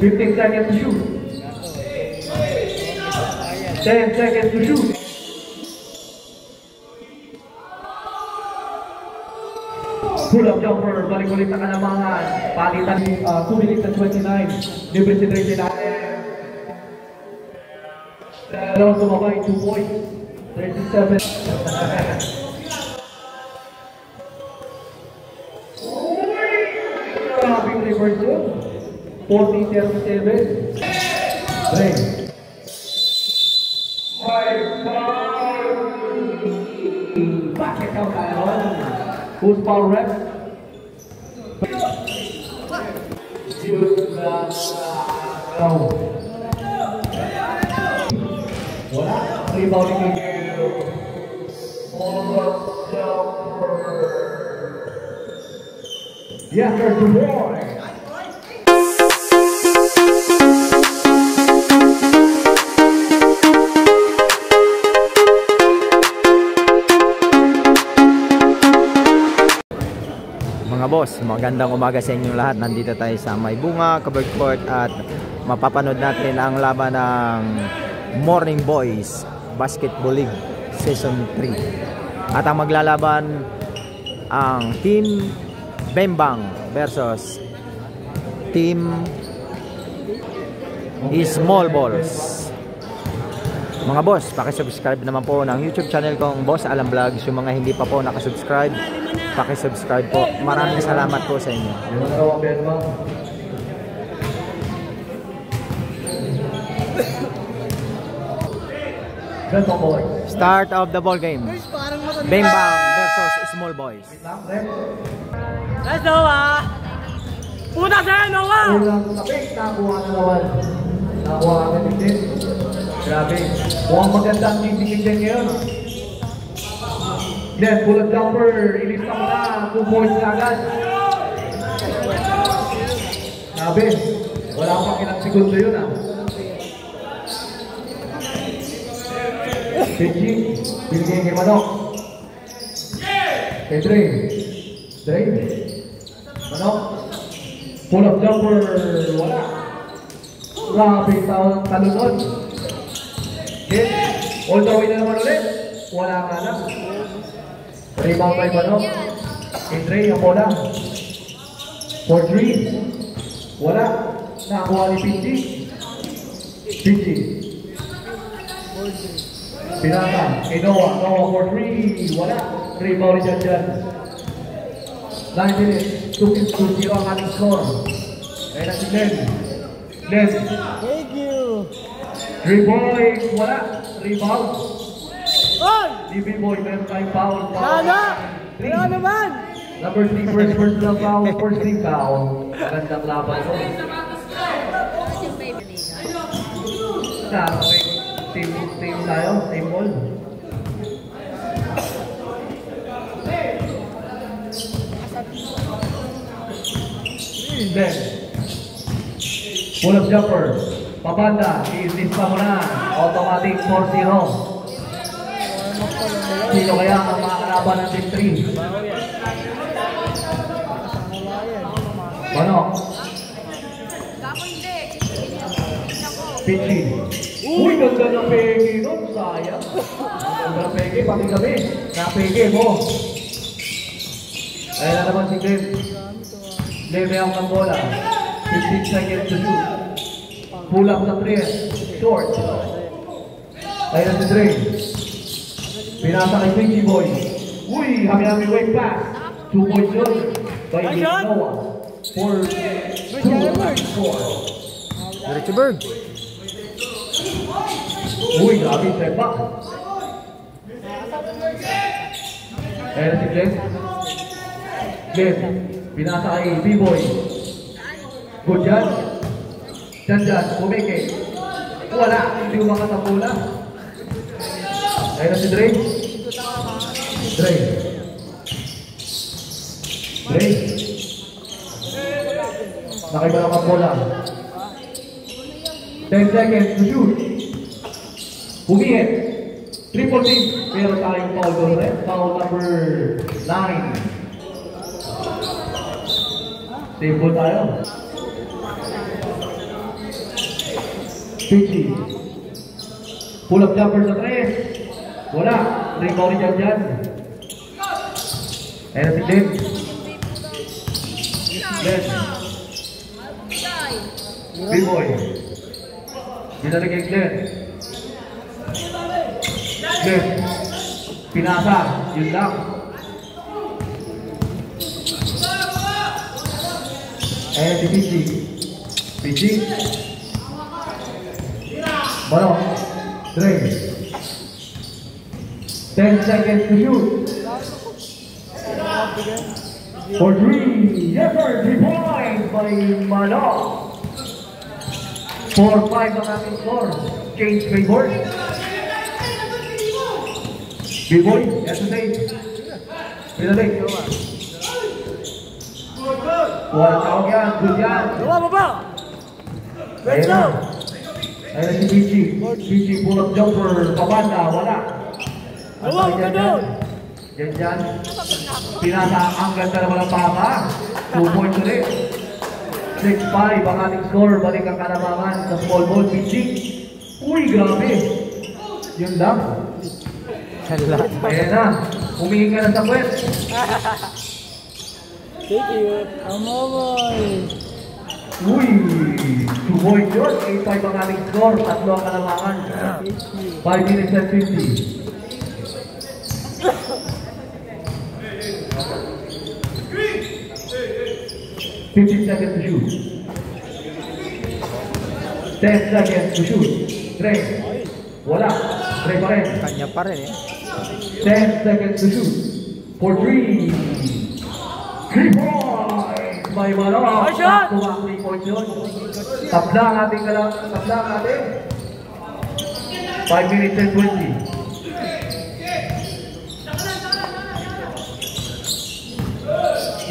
15 seconds to shoot. 10 seconds to shoot. Pull-up jumper, balik ulit na kalamangan. Palitan ni 2 minutes and 29. Libre si Tracy Lanem. Dalawang sumabay, 2 points. 37. Grabing reversal. 40-37. Break. Bakit ka tayo? Who's foul rep? Wala. Rebounding ni yes, there's the boy. Mga boss, magandang umaga sa inyong lahat. Nandito tayo sa May Bunga, Covered Court at mapapanood natin ang laban ng Morning Boys Basketball League Season 3. At ang maglalaban ang Team Bembang versus Team Small Balls. Mga boss, pakisubscribe naman po ng YouTube channel kong Boss Alam Vlogs. Yung mga hindi pa po nakasubscribe, pakisubscribe po. Maraming salamat po sa inyo. Start of the ball game. Bembang versus Small Boys. Let's go Puta sa'yo, Noah! Unang tapik, nakuha na naman. Nakuha kami din. Grabe. Mukhang magandang titigil din ngayon. Then, bullet jumper. Ilista mo na. 2 points na agad. Grabe. Wala pang ilang segundo yun Shinji. Binigay kay Manok. Kay Dre. Manok. Pull-up jumper. Wala. Grabe talunod. Hit. All the way na naman ulit. Wala ka na. Rebound by Manok. Kay Dre ang bola. For 3. Wala. Nakakuha ni Pinji. Pinata. Kay Noah. Noah for 3. Wala. Rebound ni Jan. 9 minutes. 2-0 ang ating score. Kaya na si Glenn. Thank you! 3 boys. Wala. Rebound. Oy! DB-boy. Meron tayong foul. Wala naman! Number 3, first personal foul. First team foul. Magandang laban ko. Team tayo. Team ball. Then, pull-up jumper. Pabanda. Iislista mo na. Automatic 4-0. Sino kaya ang mga kalaban ng Team 3? Manok. Pinji. Uy, ganda ng pegi nun. Sayang. Ganda ng pegi. Pati kami. Na-pegi mo. Ayan na naman si Glenn. Leve ang ng bola. 15 seconds to shoot. Pull up na 3. Short. Ayan na si Dre. Pinasa kay Pinky Boy. Uy, hami-hami way pass. 2 points yun. By Noah. 4. Diretso Berg. Uy, grabe step back. Ayan na si Glenn. Pinasa kay B-Boy. Good yan. Dyan, bumike. Wala, hindi ko makatapula. Ayan na si Dre. Nakibala ka bola. 10 seconds to shoot. Humihit. Triple team. Pero tayong foul doon rin. Foul number 9. Stable tayo. Pichi. Pull up jumper sa 3. Wala. Rebound ni Jan. Ayan si Glenn. Glenn. B-boy. Dinala kay Glenn. Glenn. Pinasa. Yun lang. Ayan si Pichi. Pichi. Balo. Dre. 10 seconds to shoot. For 3. Yes sir, 3 points by Malo. 4-5 ang ating score. Change favor. B-boy, yes to say. Pinalik. Walang tawag yan, good yan. Baba! Let's go! Ayan na si Pichi. Pichi, pull up jumper, pabanda, wala. Huwag ka doon! Yan. Pinasa ang ganda naman ng papa. 2 points ulit. 6-5 ang ating score. Balik ang kalamangan sa small ball. Pichi. Uy, grabe. Yun lang. Ayan na. Humingi ka na sa kwet. Thank you. Boy. Uy, 2 points yun. 8-5 ang ating score. 3 ang kalamangan. 5 minutes and 50. 15 seconds to shoot. 10 seconds to shoot. Trey. Wala. Trey pa rin. Kanya pa rin 10 seconds to shoot. For 3. 3 points. May Malo. Tumak 3 points yun. Tabla ang ating 5 minutes and 20.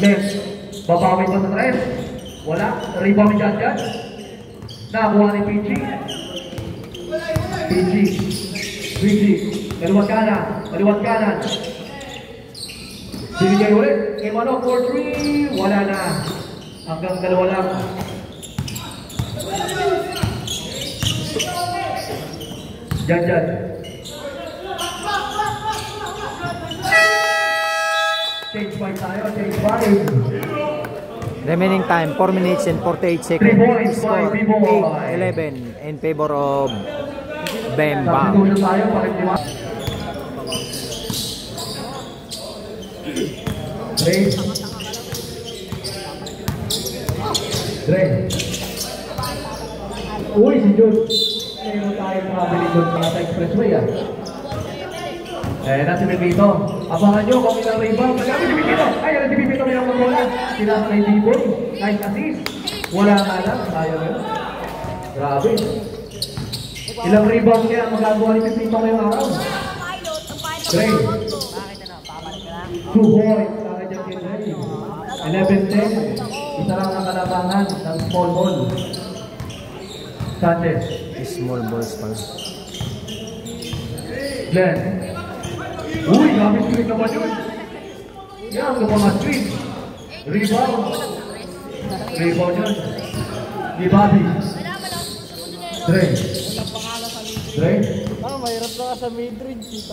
Next. Babawin pa sa 3. Wala. Rebound ni Jan. Nakuha ni Pichi. Pichi. Kaliwat kanan. Binigay ulit. Kay Malo for 3. Wala na. Hanggang 2 lang. Jan. Change 5 tayo. Change 5. Remaining time 4 minutes and 48 seconds. Score 8-11 in favor of Bemba. Dre. Uy, si Jude. Meron tayo traveling doon sa expressway nasa Pipito. Abangan nyo kung ilang rebound. Nagkami si Pipito. Ayan si Pipito may ang bola. Sinasa kay B-boy. Nice assist. Wala nga lang. Ayaw yun. Grabe. Ilang rebound kaya magagawa ni Pipito ngayong araw. Dre. 2 points. Kaya dyan kay Dre. 11-10. Isa lang ang kalabangan ng small ball. Sanchez. Small balls pa. Glenn. Uy, grabe screen naman yun. Yan, ang mga screen. Rebound yun. Ni Bobby. Dre. Parang mahirap na ka sa mid-range.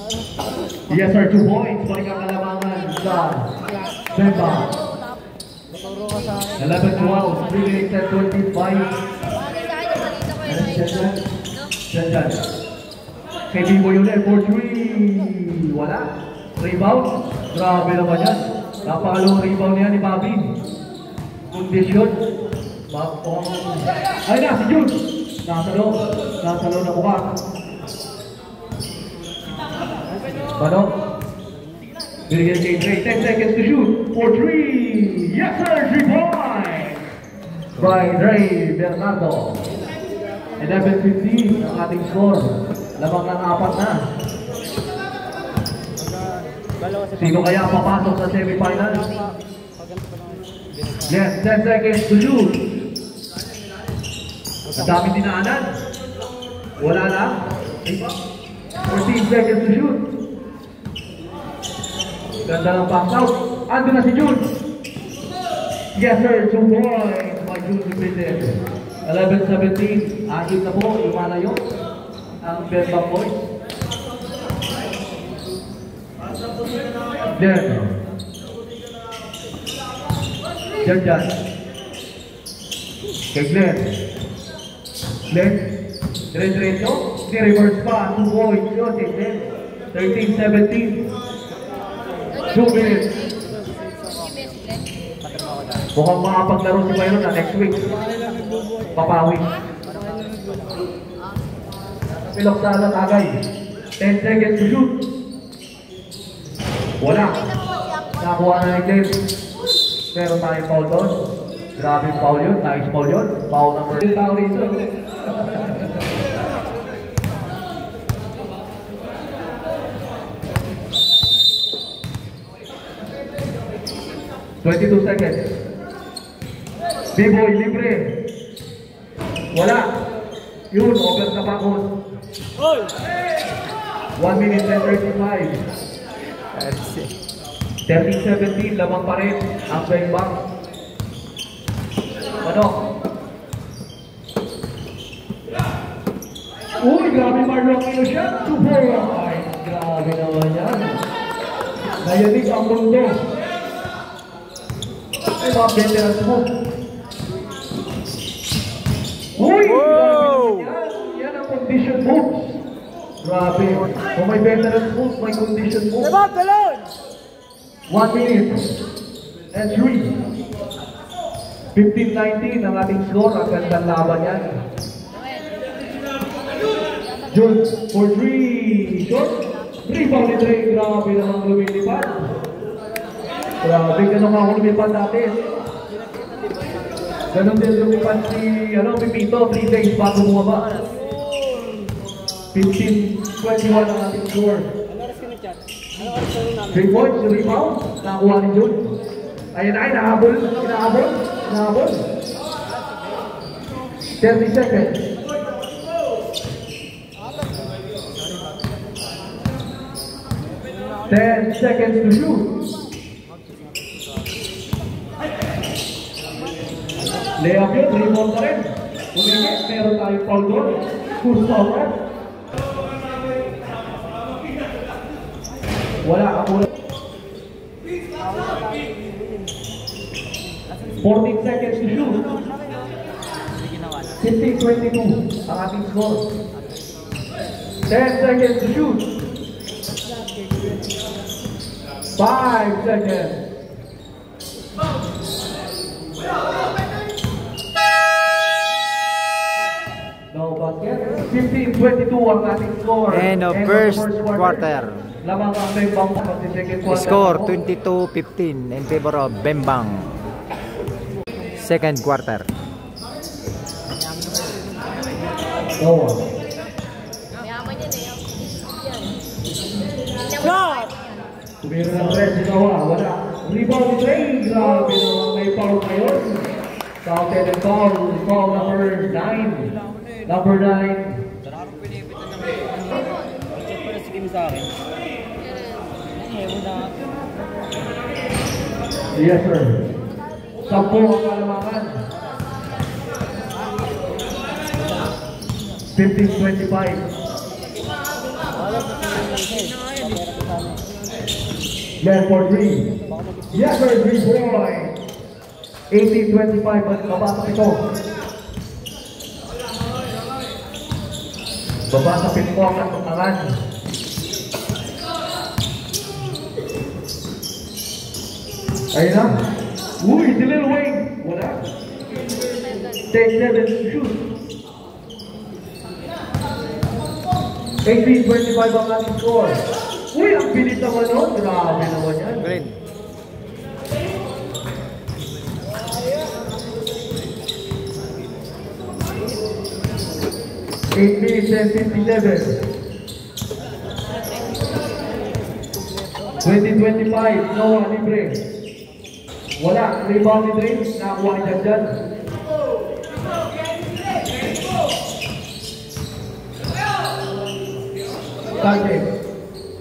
Yes sir, 2 points. Balik ang kalamangan sa Bemba. 11-12. 3 minutes and 25. Jan. Kay B-boy ulit for 3. Wala. Rebound. Grabe naman yan. Napakalong rebound niya ni Bobby. Kondisyon. Ay na, si Jude. Nasa loob na bukas. Bano. Binigyan kay Dre. 10 seconds to shoot. For 3. Yes sir, 3 points. By Dre Bernardo. 11-15 ang ating score. Lamang ng 4 na. Sino kaya papasok sa semifinal? Yes, 10 seconds to shoot. Ang dami dinaanan. Wala lang. 14 seconds to shoot. Ganda ng pass out. Ando na si Jude. Yes sir, 2 points by Jude Lupitez. 11-17, ahit na po, lumalayo ang Bembang Boys. Then, Jan. Kay Glenn. Dire-diretso, reverse pa, 2 points yun, Glenn. 13-17. 2 minutes. Mukhang makapaglaro si Byron na next week. Papawi. Pilok sa alat agay. 10 seconds to shoot. Wala. Nakuha na ni Glenn. Meron tayong foul doon. Grabe foul yun. Nice foul yun. Foul number 3 tao rito. $22 seconds. B-boy libre. Wala. Yun, over na bakon. 1 minute and 35. 13-17, lamang pa rin ang Bembang. Ano? Uy, grabe Marlon Kino siya. 2-4. Ay, grabe naman yan. Nayanig ang mundo. Ay, mga veterans mo. Uy! Grabe yan. Yan ang condition moves. Grabe. Kung may veterans moves, may condition moves. 1 minute and 3. 15-19 ang ating score. Ang gandang laban yan. Jun for 3. Shot. 3 foul ni Dre. Grabe namang lumilipad. Grabe, ganun ako lumipad natin. Ganun din lumipad si Pipito, 3 days bago bumaba. 15-21 ang ating score. 3 points, 3 rebound, nakakuha ni Jun. Ayan ay, nahabol. 30 seconds. Ten seconds to shoot. Layup yun, rebound na rin. Umingit, meron tayong foul doon. Full foul red. Wala, ako. 14 seconds to shoot. 15-22 ang ating score. 10 seconds to shoot. 5 seconds. No basket. 15-22 ang ating score. End of first quarter. Lamang ang Bembang sa second quarter. Score 22-15 in favor of Bembang. Second quarter. Noah. Tumira ng red si Noah. Wala. Rebound ni Trey. Grabe naman may foul ngayon. Counted and foul. Foul number 9. Number 9. Yes, sir. 10 ang kalamangan. 15-25. Left for 3. Yes, sir. 3 boy. 18-25. Babasa ito. Babasa po ang katangan. Ayun na. Uy, si Lil Wayne. Wala. Take 7 to shoot. 18-25 ang ating score. Uy, ang bilis naman nun. Grabe naman yan. Green. Eight minutes and 57. 20-25. Noah libre. Wala. Rebound ni Dre. Nakakuha ni Jan. Target.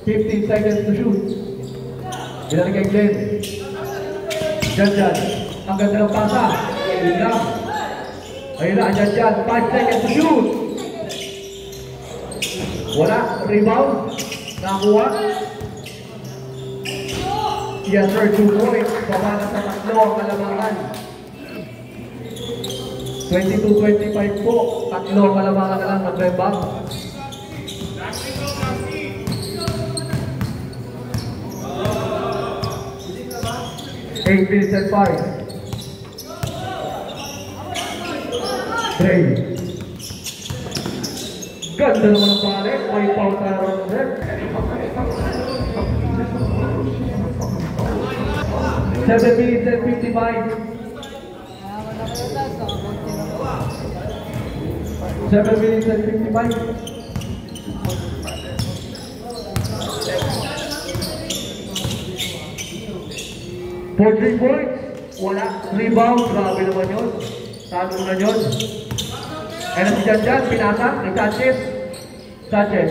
15 seconds to shoot. Binalik kay Glenn. Jan. Ang ganda ng pasa. Yun lang. Ayun na, dyan. 5 seconds to shoot. Wala. Rebound. Nakuha. Yes sir, 2 points. Baba na sa 3 ang kalamangan. 22-25 po. 3 ang kalamangan na lang nag-rebound. 8 minutes and 5. Trey. Ganda naman ang pare. May foul tayo ng rep. 7 minutes and 55. 7 minutes and 55. For 3 points, wala. Rebound, grabe naman yun. Talo na yun. Kaya na si Jan, pinasa kay Sanchez. Sanchez.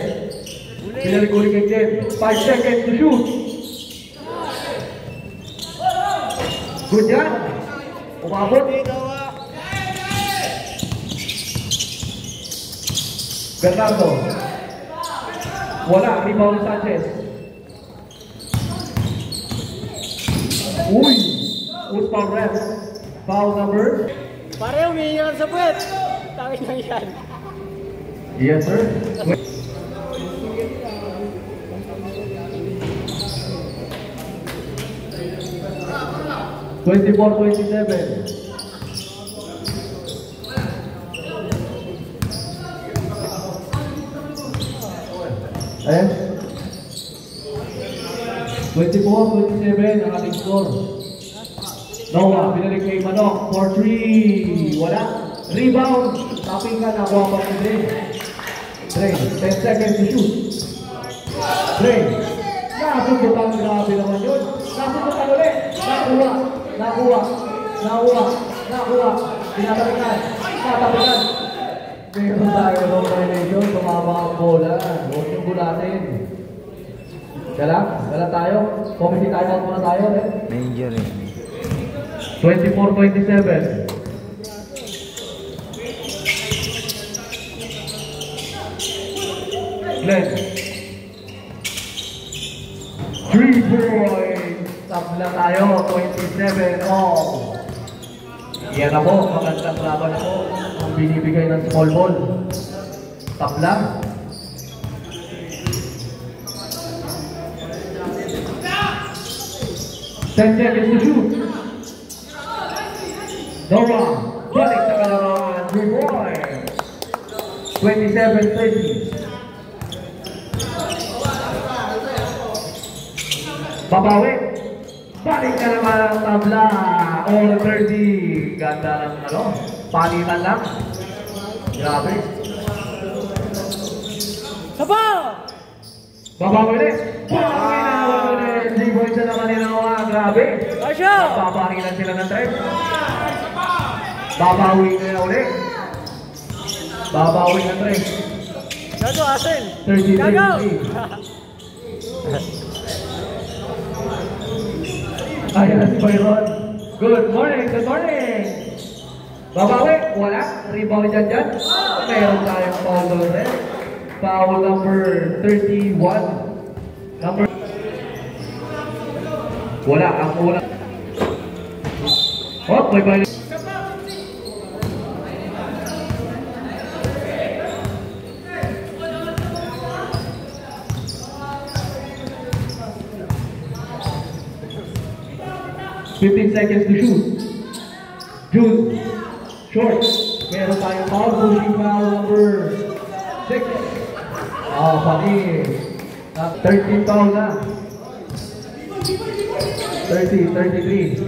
Pinalik-ulit kay Jen. 5 seconds to shoot. Good yan. Umabot. Bernardo. Wala, rebound ni Sanchez. Uy! Who's foul ref? Foul number? Pare, umiingat sa puwet. Tangin lang yan. Yes, sir. 24-27. Ayan. 24-27 ang ating score. Noah, binalik kay Manok for 3. Wala. Rebound. Tapping ka, nakuha pa si Dre. Dre, 10 seconds to shoot. Dre. Nasubukan, grabe naman yun. Nasubukan ulit. Nakuha. Tinatapikan. Meron tayo ng violation. Tumama ang bola. Huwag yung bulatin. Kala tayo. Committee timeout muna tayo. Major eh. 24-27. Glenn. 3 points. Tabla tayo. 27 all. Yan na po. Magandang laban po. Ang binibigay ng small ball. Tabla. Ten seconds to shoot. Noah, balik sa kalamangan. 3 points. 27-30. Babawi. Balik na naman ang tabla. All 30. Ganda ng palitan lang. Grabe. Saba! Babawi ulit. Babawi na naman ulit. 3 points na naman ni Noah. Grabe. Asya! Papahingan sila ng 3. Babawi na ulit. Babawi ng 3. Gago, Asen! 30-30. Gago! Ayan si Byron. Good morning. Babawi. Wala. Rebound dyan. Mayroon tayong foul doon. Foul number 31. Wala. Ang una. Oh, may violation. $15 seconds to shoot. Jude. Short. Meron tayong foul. Pushing foul number 6. Pati. 13 foul na. 33.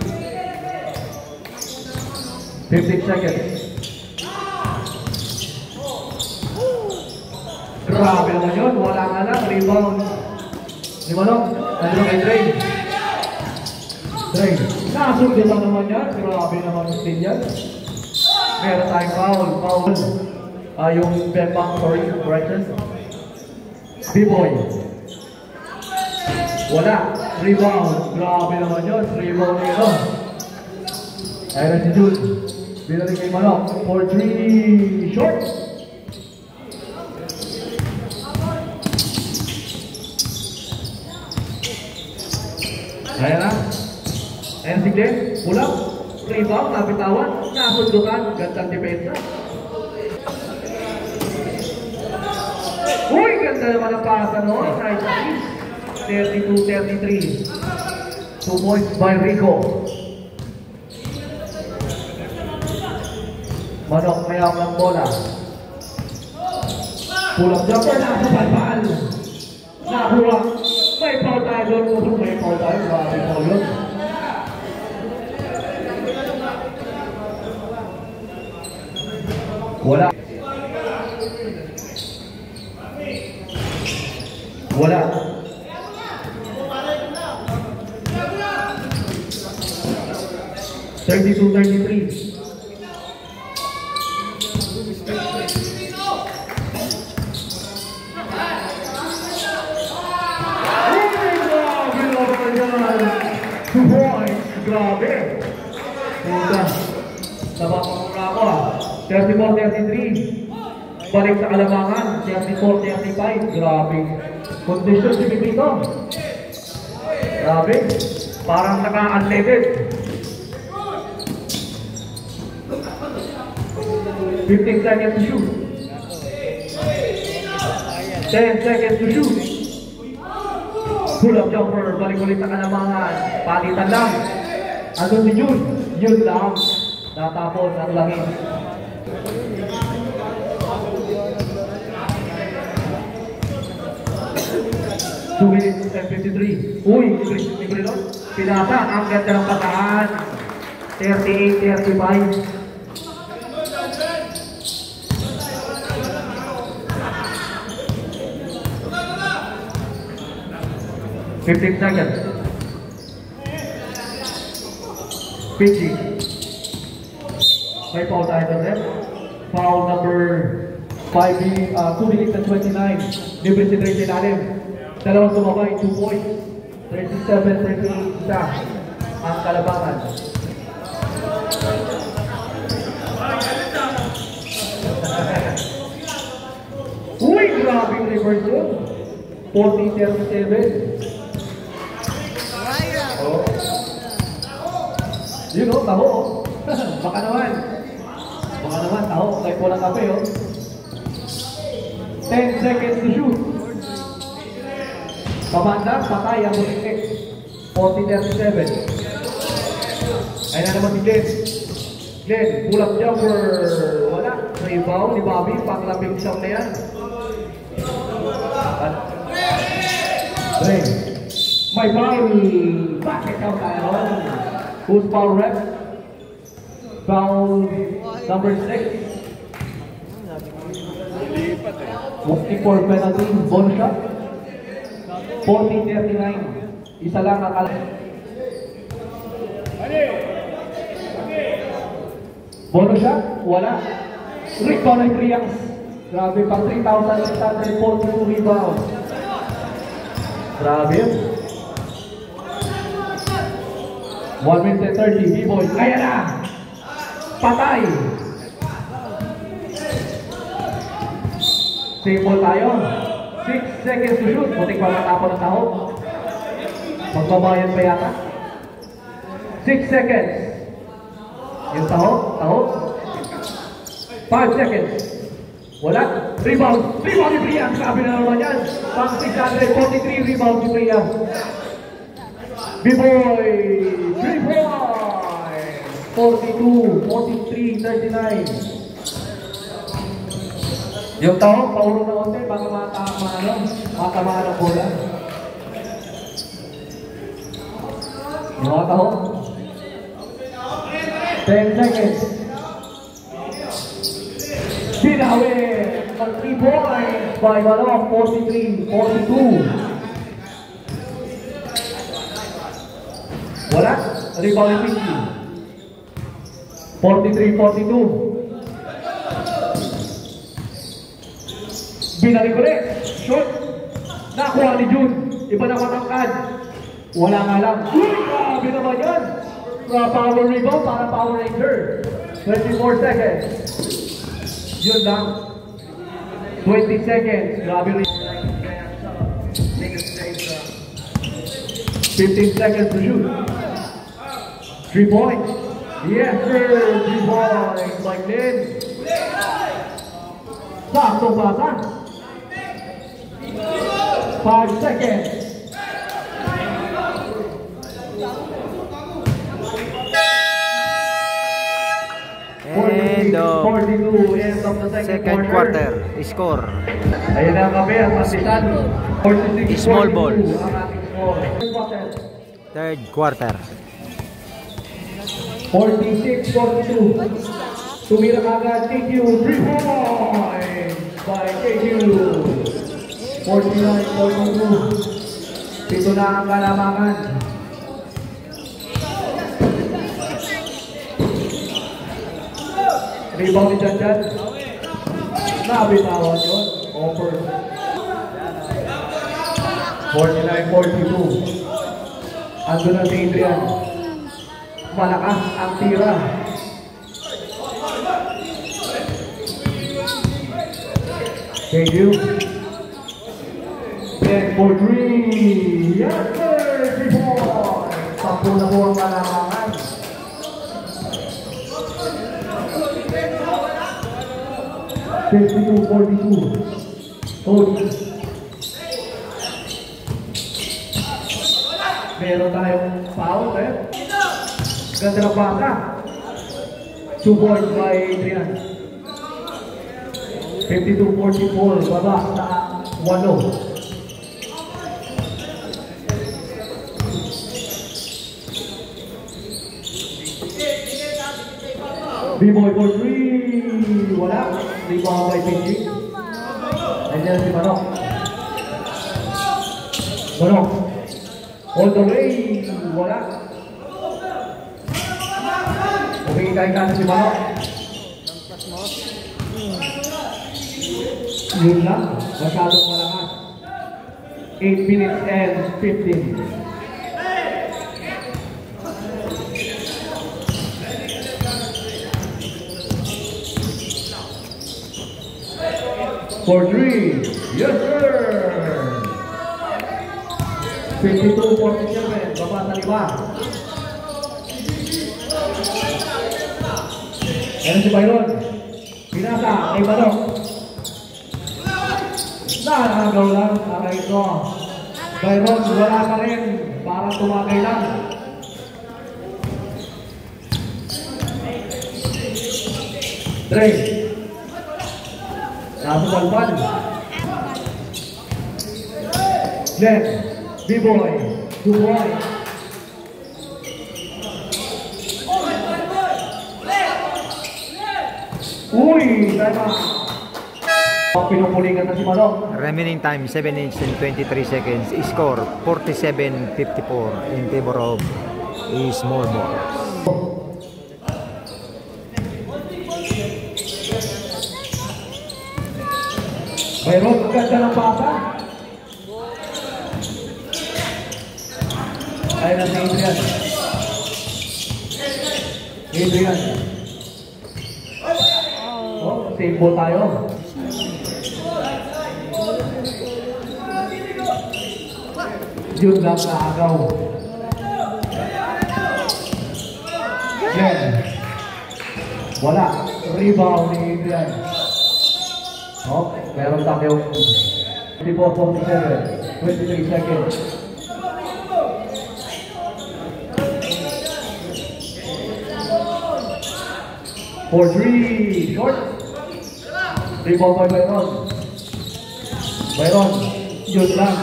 15 seconds. Grabe naman yun. Wala nga lang. Rebound. Di ba no? Nandun kay Dre. Nasundo ba naman yan? Grabe naman yung steal yan. Meron tayong foul. Yung Bembang, branches. B-boy. Wala. Rebound. Grabe naman yun. Rebound na yun. Ayun si Jude. Binalik kay Manok for 3 short. Ayan na. Ayan si Glenn. Pulang. Rebound. Napitawan. Nasundukan. Gandang depensa. Uy! Ganda naman ang pasa noon. Nice. 32-33. 2 points by Rico. Manok mayroon ng bola. Pulang jumper. Nakapal. Nakuha. May foul tayo doon. May foul tayo. May foul yun. Wala. Wala. Thirty-two, 33. Grabe. Puta. Sabak ang mula ko ah. 34-33. Balik sa Kalamangan. 34-35. Grabe. Condition si Pipito. Grabe. Parang naka-unleaded. 15 seconds to shoot. 10 seconds to shoot. Pull up jumper. Balik ulit sa Kalamangan. Palitan lang. Andun si Jun. Yun lang. Natapos ang langit. Two minutes and 53. Uy, libre nun. Pinasa. Ang ganda ng pataan. 38-35. Fifteen seconds. Pitching. May foul tayo doon, foul number 5, 2 minutes and 29. Libre si Tracy Lalim. Dalawang sumabay, 2 points. 37-38 isa. Ang Kalabangan. Uy, grabe yung reverse yun. 40-37. Oh. Yun o, taho o. Baka naman. Baka naman, taho. Like walang kape o. 10 seconds to shoot. Pabanda, patay ang butik. 40-37. Ayun na naman si Glenn. Glenn, pull up jumper. Wala. Rebound ni Bobby. Panglaping siyang na yan. Dre. May foul. Bakit out tayo? Who's foul rep? Foul number 6. Looking for penalty. Bonus shot. 40-39. Isa lang ang bonus shot? Wala. Rebound ay Triangs. Grabe pang 3,642 rebound. Grabe yun. 1 minute 30, B-boy. Kaya na! Patay! Simple tayo. 6 seconds to shoot. Mutik pa matapon ng tao. Magbabayan pa yata. 6 seconds. Yung taho. 5 seconds. Wala. Rebound. Rebound ni Priya. Sabi na naman yan. Pang 643 rebound ni Priya. B-boy. 3 points. 42, 43, 39. Yung taho, paulong na konti. Baka matamaan ang bola. Yung mga taho. 10 seconds. Binawi ang 3 points by Manok, 43-42. Wala. Rebound ni Pinky. 43-42. Binalik ulit. Shoot. Nakuha ni Jun. Iba na matangkad. Wala nga lang. Grabe naman yan. Power rebound para Power Ranger. 24 seconds. Yun lang. 20 seconds. Grabe rin. 15 seconds to shoot. 3 points. Yes, sir. 3 points. Like this. Saktong bata. 5 seconds. And 42, end of the second quarter. Score. Ayun na ang kape at masitan. 46, Small ball. 42 ang ating score. Third quarter. 46-42. Tumira agad KQ. 3 points by KQ. 49-42. Ito na ang kalamangan. Rebound ni Janjan. Nabitawan yun. Offer. 49-42. Ando na si Adrian. Malakas ang tira. Thank you. 10 for 3. Yes, sir! 3 points. 10 na po ang kalamangan. 52-42. Cody. Meron tayong foul, eh? Ganda ng bata. 2 points by Adrian. 52-44. Baba sa 8. B-boy for 3. Wala. Rebound by Pinky. Nandiyan si Manok. Manok. All the way. Wala. Umingay-ingay na si Manok. Yun lang. Masyadong malakas. 8 minutes and 15. For 3. Yes, sir. 52-47. Baba sa 5. Yan si Byron. Pinasa kay Manok. Nakagaw lang. Para ito. Byron, wala pa rin. Para tumagay lang. Dre. Nasa balban. Glenn. B-boy. Duboy. Uy! Tama. Pinupulingan na si Manok. Remaining time 7 minutes and 23 seconds. Score 47-54 in favor of Small Balls. Mayroon ganda ng bata. Ayun na si Adrian. Adrian. Oh, same ball tayo. Yun lang na agaw. Jen. Wala. Rebound ni Adrian. Oh, meron tayong 24-47, 23 seconds. For 3, short. Rebound by Byron. Byron, yun lang.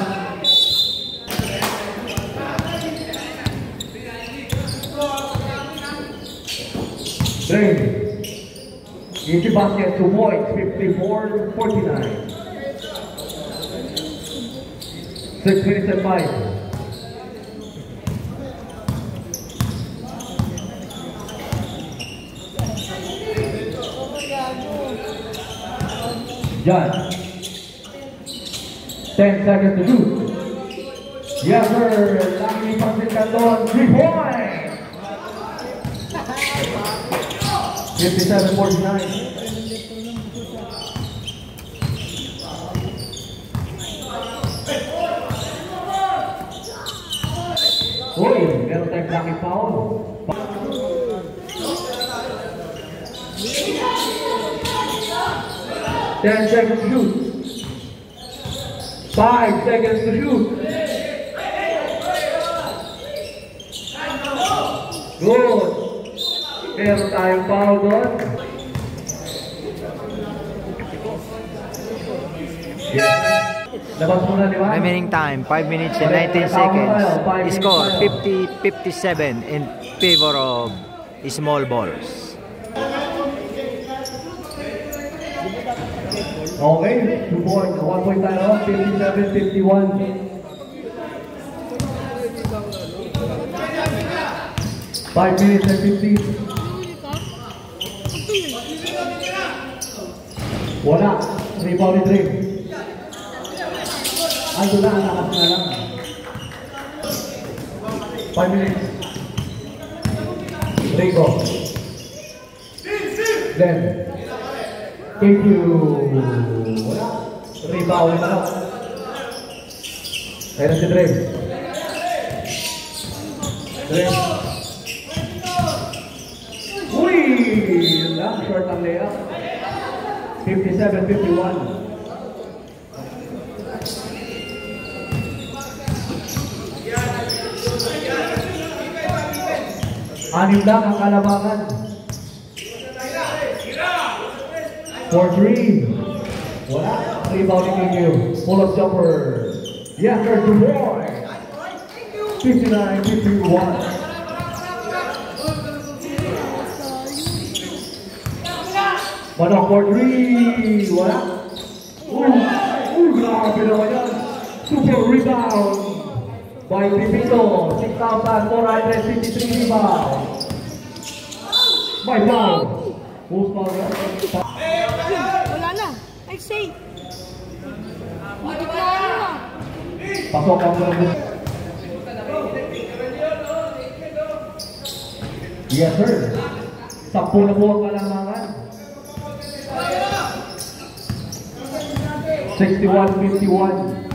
Drain. Easy basket, 2 points, 54-49. 6 minutes and 5. Jan. 10 seconds to shoot. Yes, sir. Lagi pasin ka doon. 3 points. 57-49. Uy, meron tayong blocking foul. 10 seconds to shoot. 5 seconds to shoot. Good. Meron tayong foul doon. Yes. Labas muna, di ba? Remaining time, 5 minutes and 19 seconds. Score 50-57 in favor of small balls. Okay, 2 points. 1 point tayo. 57-51. 5 minutes and 15. Wala. Rebound ni Dre. Ando na, nakas na lang. 5 minutes. Rico. Then. Thank you. Wala. Rebound na lang. Kaya si Dre. Dre. Uy! Yun lang. Short ang layup. 57-51. Anim lang ang kalabangan. 4-3. Wala. Rebound ni Kikyo. Pull-up jumper. Yes, sir. Good boy. 59-51. Manok 4-3. Wala. Grabe naman yan. Super rebound by Pipito. 6,453 rebound. By foul. Who's foul? Wala na. I say. Pasok ang mga. Yes, sir. 10 na po ang kalamangan. 61-51.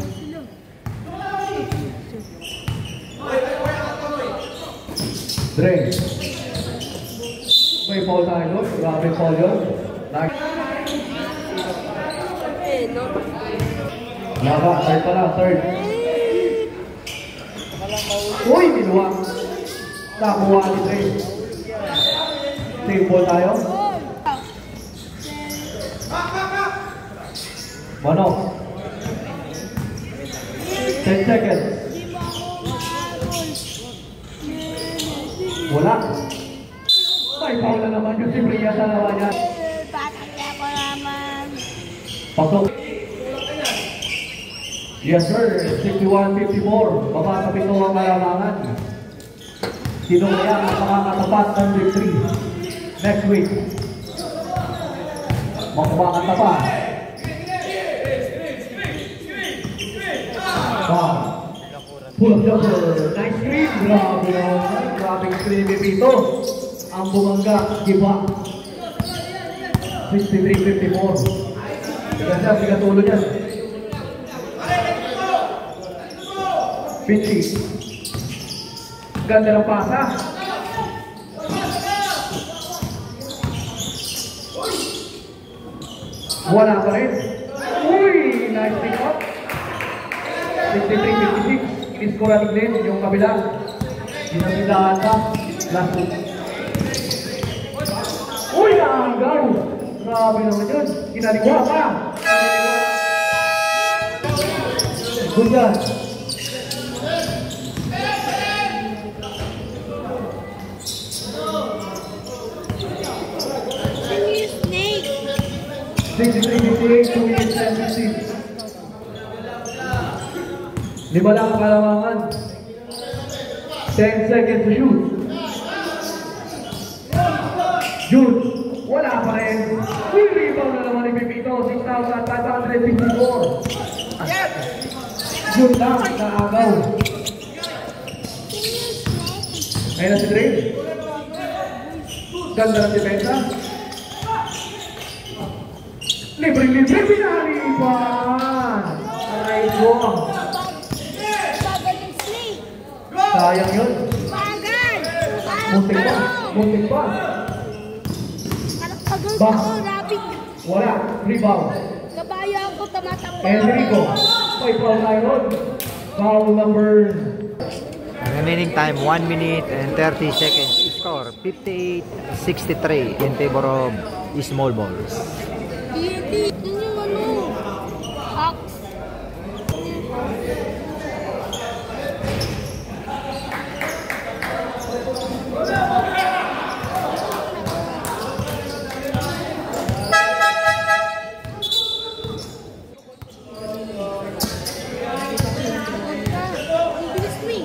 Dre. May foul tayo doon. Grabe foul yun. Laba, third pa lang, third. Uy, minuwa. Nakuha ni Dre. Same ball tayo. Manok. 10 seconds. Wala. May foul na naman yung si Priya sa lawan niya. Patakya ko naman. Pasok. Yes sir, 61-54. Baba sa 7 ang kalamangan. Sino kaya ang makakatapat ng victory next week? Makakanta pa. Pull-up jumper. Nice screen. Grabe naman. Grabing screen ni Pito. Ang bumangga. Giba. 63-54. Ganda. Sigatulo niyan. Pichi. Ganda ng pasa. Wala pa rin. Uy! Nice pick up. 63-56. Inis-score ni Glenn, yung kabila. Ginamilaan pa. Last two. Uy! Naanggaw! Grabe naman yun. Kinaligwa pa. Good yan. Snake. 63-58, 2 minutes and 15. 5 lang ang kalamangan. 10 seconds to shoot. Shoot. Wala pa rin. Uy, rebound na naman ni Pipito. 6,554. Shoot lang. Naagaw. Ngayon na si Dre. Ganda ng depensa. Libre-libre pinalipan. Aray ko. Bagal yung snake. Sayang yun. Bagal. Muntik pa. Muntik pa. Parang pagod Ba? ako, rapid. Wala. Rebound. Kabayo ako, tamatakbo. Enrico. May foul tayo ron. Foul number... Remaining time 1 minute and 30 seconds. Score 58-63 in favor of small balls. Yun yung ano. Hawks. Bilis mo eh.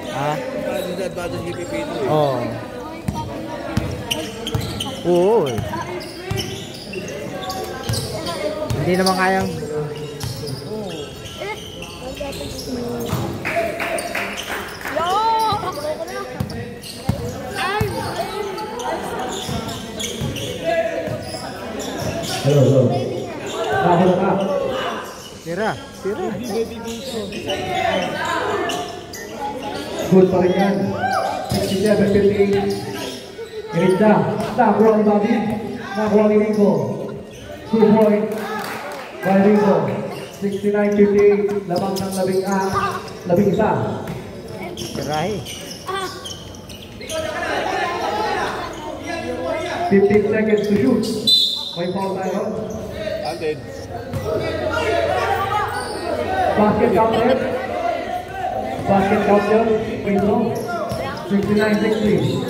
Ha? Oo. Oo. Hindi naman kayang... Hello. Nakahula ka. Tira. Good pa rin yan. 67-58. Ganda. Nakuha ni Bobby. Nakuha ni Rico. 2 point. By Rico. 69-58. Lamang ng labing isa. Tirahe. 15 seconds to shoot. May foul tayo. Basket counter. Basket counter. Free throw. 69-60.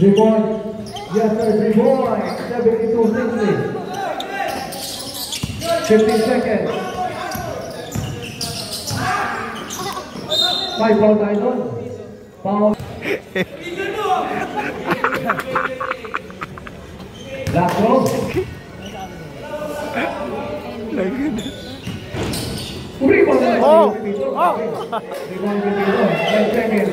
3 point. Yes sir, 3 point. 72-60. 15 seconds. 5 foul tayo doon. Foul. Last row. Rebound na Oh! Rebound dito. 10 seconds.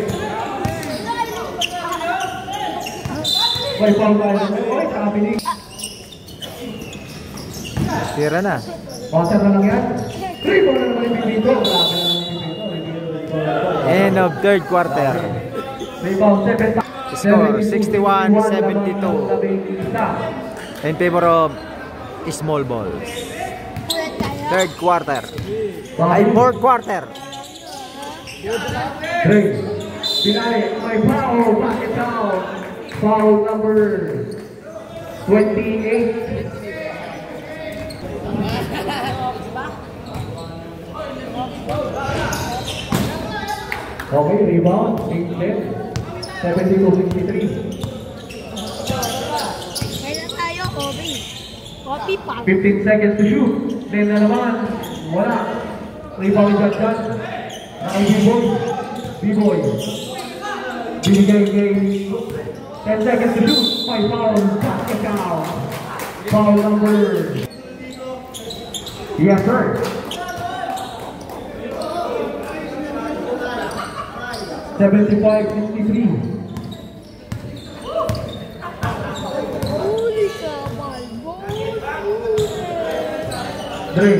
May foul tayo. Ay, sabi ni. Tira na. Water na lang yan. Rebound na naman yung dito. Grabe na naman yung End of third quarter. Rebound 7. Score 61-72 in favor of small balls. Third quarter. Ay, fourth quarter. Great. Pinay, may foul. Basket down. Foul number 28. Okay, rebound. 8-10. 72-63. Kailan tayo, Kobe? Kobe pa. 15 seconds to shoot. Then na naman. Wala. Rebound shot shot. Naka-B-boy. B-boy. Binigay kay 10 seconds to shoot. May foul. Basket down. Foul number. Yes, sir. $75-63. Huli ka, Balbo. Dre.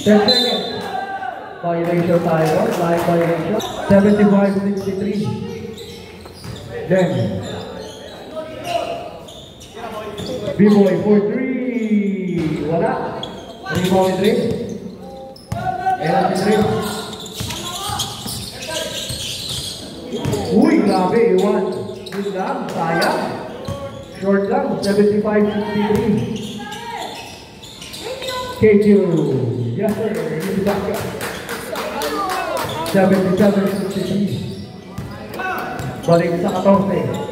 10 seconds. Violation tayo. Live violation. 75-63. Then. B-boy for 3. Wala. Rebound ni Dre. Ayan si Dre. Uy, grabe. Iwan. Good lang. Sayang. Short lang. 75-63. KQ. Yes, sir. This is basket. 77-63. Balik sa 14.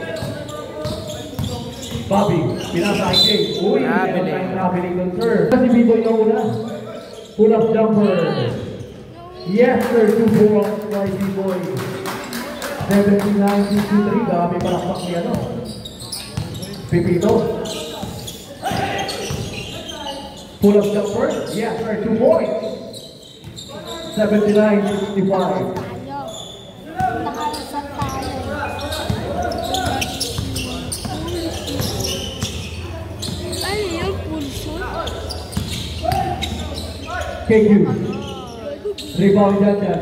Bobby, pinasa kay Jay. Uy, meron tayong traveling doon, sir. Si B-boy na una. Pull-up jumper. Yes, sir. 2 pull-ups by B-boy. 79-63. Grabe palakpak niya, no? Pipito. Pull-up jumper. Yes, sir. 2 points. 79-65. Tayo. Nakalasat tayo. Ano yung pulso? KQ. Rebound dyan. Ano yan?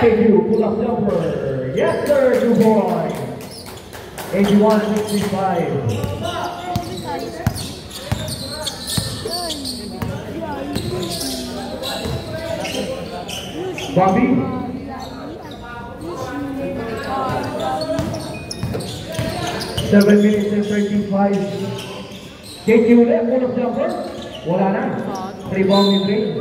KQ, pull-up jumper. Yes, sir. 2 points. 81-65. Bobby. 7 minutes and 35. KQ ulit, pull-up jumper. Wala na. Rebound ni Dre.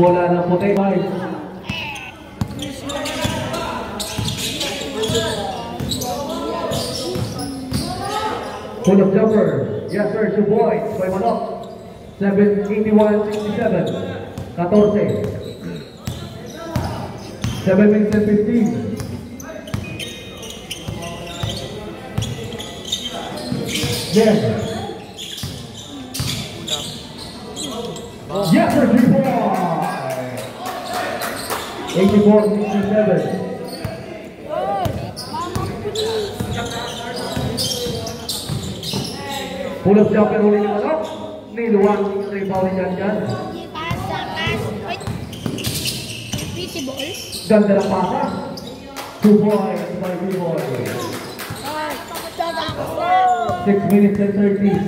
Bola na puti. 5. Pull-up jumper. Yes, sir. 2 points. 5 manok. 81-67. 14. 7 minutes and 15. Yes. Yes, sir. 3 points. 84-67. Pull-up jumper ulit ni Manok. Niluwang rebound ni Jan. Visible? Ganda ng pasa. 2 points by B-Boy. 6 minutes and 37.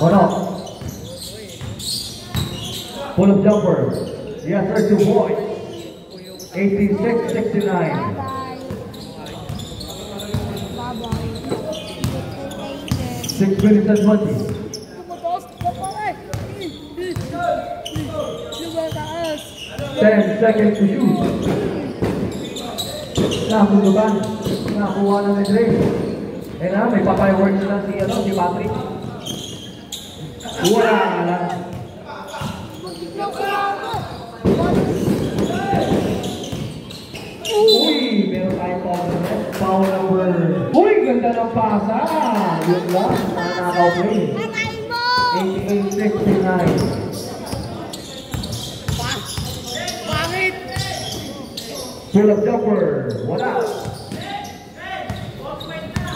Manok. Pull-up jumper. Yes, sir. 2 points. 86-69. 6 minutes and 20. 10 seconds to shoot. Nakunugan. Nakuha na ni Dre. Eh na, may pa-fireworks na si Patrick. Wala nga lang. Uy, meron tayong foul number. Foul number. Uy, ganda ng pasa. Yun lang, nanakaw play. 88-69. Pull-up jumper. Wala.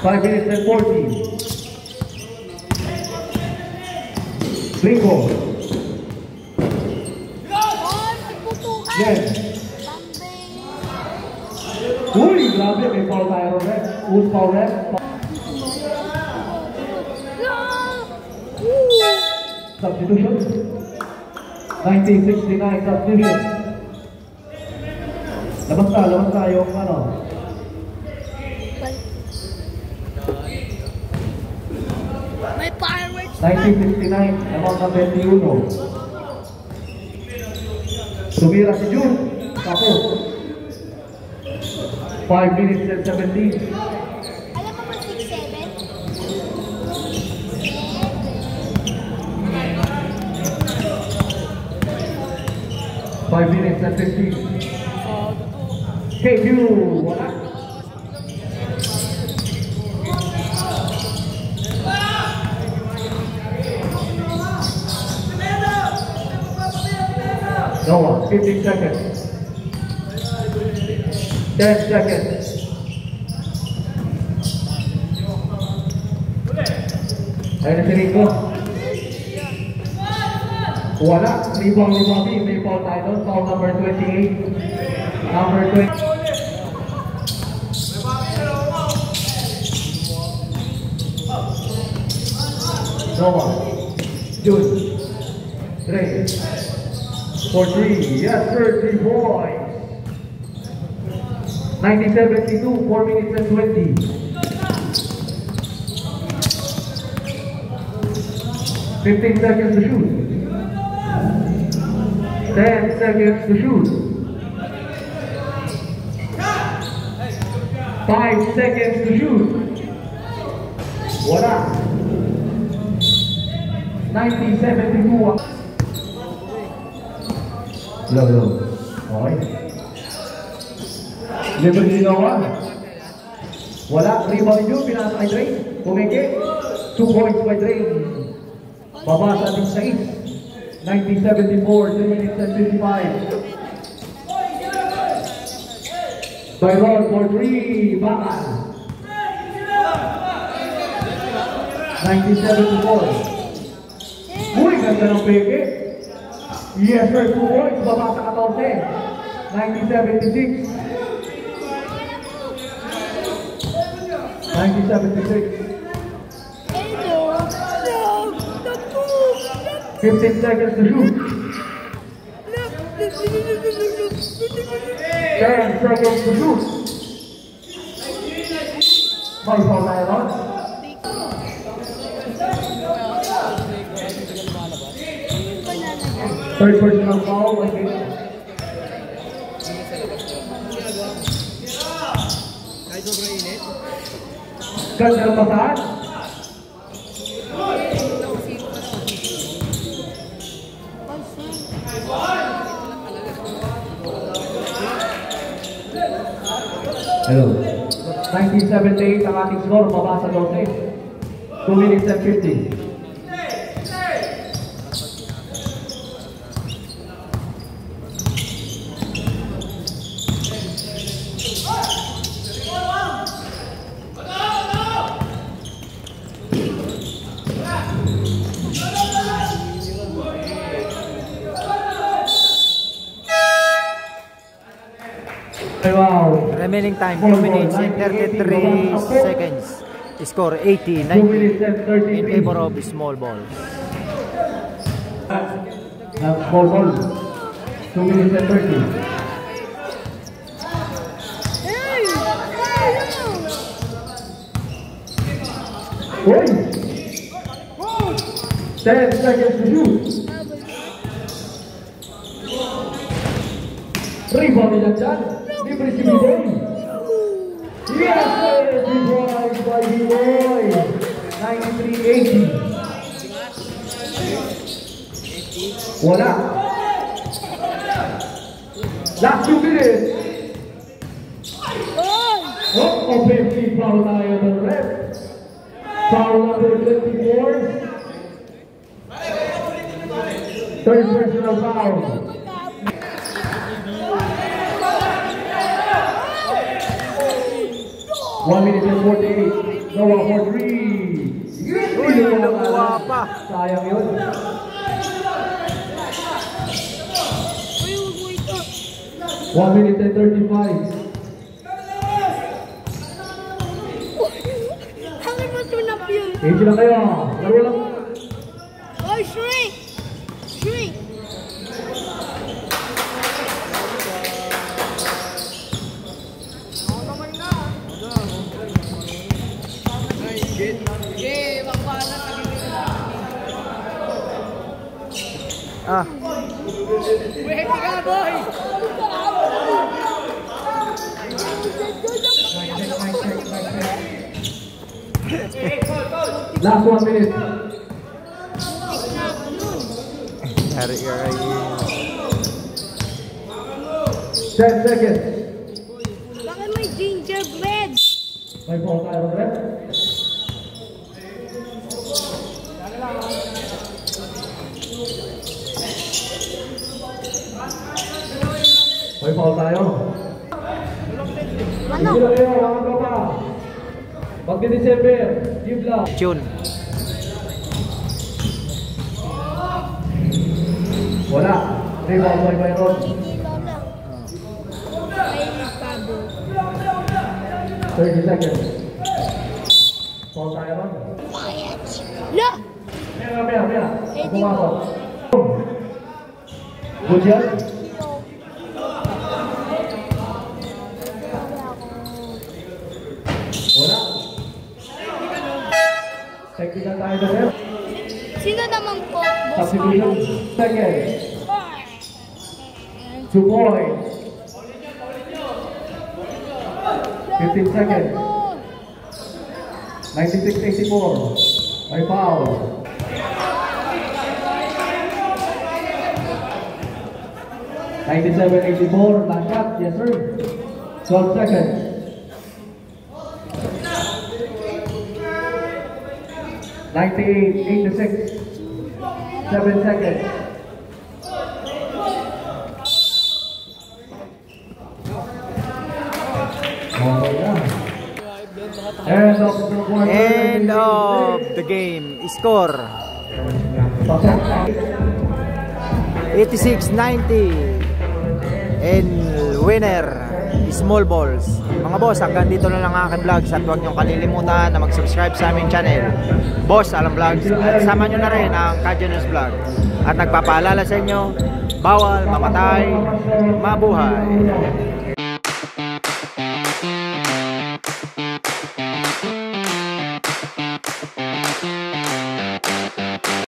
5 minutes and 40. Bingo. Yes. Uy, grabe. May foul tayo rin. Who's foul rin? Substitution. 1969 substitution. Labas tayo yung ano. May fireworks. 1969, naman na 21. Sumira si June. Tapos. 5 minutes and 17. Alam mo ba 6-7? 5 minutes and 15. KQ, wala. Noah, 15 seconds. 10 seconds. Ayun na si Rico. Wala. Rebound ni Bobby. May foul tayo doon. Foul number 28. Number 20. Noah. June. 3. For 3. Yes, sir. 3 points. 1972. 4 minutes and 20. 15 seconds to shoot. 10 seconds to shoot. 5 seconds to shoot. Wala. 1972. Low. Okay. Liberty Noah. Wala. Rebound yun. Pinasa kay Dre. Pumiki. 2 points by Drain. Baba sa ating 6. 1974, 3 minutes and 55. Byron for 3. Baka. 1974. Uy, ganda ng peke. Yes sir, 2 points. Baba sa 14. 1976. 1976. 15 seconds to shoot. 10 seconds to shoot. May foul tayo ron. Third personal foul. Ganda ng basahan. Hello. 1978 ang ating score, baba sa 12. 2 minutes and 50. Wow. Remaining time 2 minutes and 33 seconds. Score 80-90 in favor of small balls. Small ball. 2 minutes and 30. Uy! 10 seconds to shoot. Rebound nila dyan. Libre si B-Boy. Yes, sir! B-Boy by B-Boy. 93-80. Wala. Last 2 minutes. Oh, offensive foul tayo ng ref. Foul number 24. Third personal foul. One minute and 48. Noah for 3. Uy, nakuha pa. Sayang yun. One minute and 35. Hangin mo tunap yun. Easy lang kayo. Laro lang. Oh, shrink! Shrink! Ah, Wait ka, boy! Last 1 minute. hari ka 10 seconds. Bakit may gingerbread? May ball tayo, ref. May foul tayo. Ano? Hindi lang kayo, mga tropa. Magdi-December, give lang. Tune. Wala. Rebound by Byron. May lola. May pabo. 30 seconds. Foul tayo ron. La! Maya. Pumasok. Good yan. Wala. Technical tayo na rin. Sino naman po? Substitution. Second. 2 points. 15 seconds. 96-84. May foul. $97-84. Last shot. Yes, sir. 12 seconds. 98, 86. 7 seconds. Okay na. End of the quarter. End of the game. Score 86-90. And winner, Small Balls. Mga boss, hanggang dito na lang ang aking vlogs at huwag niyong kalilimutan na mag-subscribe sa aming channel, Boss Alam Vlogs, at sama nyo na rin ang Kajanus Vlog. At nagpapaalala sa inyo, bawal mamatay, mabuhay.